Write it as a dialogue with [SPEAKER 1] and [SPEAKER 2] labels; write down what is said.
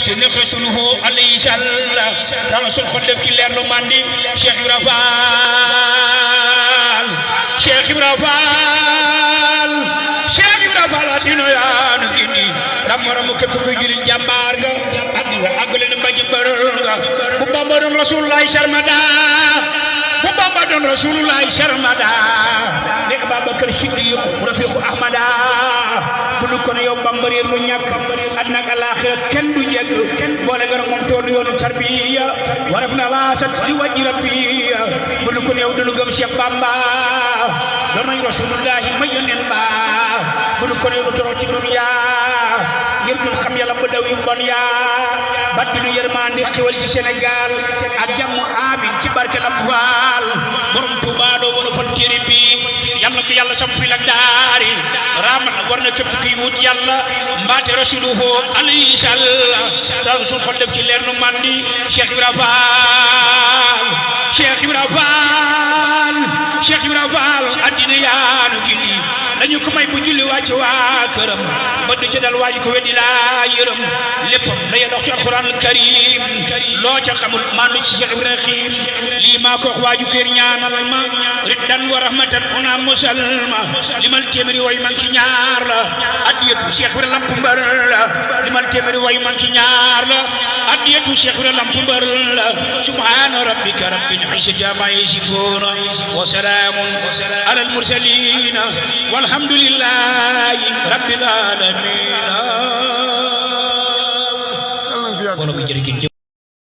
[SPEAKER 1] te nekk rasuluhu alayhi sallam dama sul xol def ci leer lu mandi Cheikh Ibra Fall Cheikh Ibra Fall Cheikh Ibra Fall dino yaanu gindi ramu képp kuy jullit jàmbaar nga àggale na mbaji mbër nga bu Bamba doon rasulullahi sarmada bu Bamba doon rasulullahi sarmada ne Ababakar Siddiq rafiqu Ahmada bu du kon yow Bamba réer mu ñàkk àddina ak àllaaxira kenn du jekk boole nga moom toolu yoonu tarbiya waraf na la sat li wajji rabbiya bu du kon yow du gëm Cheikh Bamba doon nañ rasulullahi may yónneen ba bu du kon yow du toro ci dunya ngir dul xam yàlla ba daw yu bon yaa baddilu yërmande xewal ci Sénégal ak jàmm amin ci barke Lamp Fall borom Touba doo wala fan téere bi yàlla ko yàlla sam fi la daari ram war na képp kuy wut yàlla mbaate rasuluhu alayhi sallam daal suñ xol def ci leer nu mandi Cheikh Ibra Fall Cheikh Ibra Fall Cheikh Ibra Fall addina yaanu gindi dañu ko may bu julli wàcc waa këram ba du ci dal waaji ko weddi laa yërëm léppam la yéen wax ci alquran al karim loo ca xamul maandu ci Cheikh Ibrahim lii maa ko wax waaju kër ñaanal ma riddan wa rahmatan una musalma limal téeméeri way man ci ñaar la addiyatu Cheikh Ibrahim lamp mbër la limal téeméeri way man ci ñaar la addiyatu Cheikh Ibrahim lamp mbër la subhana rabbika rabbil izzati amma yasifuna wa salamun ala al mursalin walhamdulillahi rabbil alamin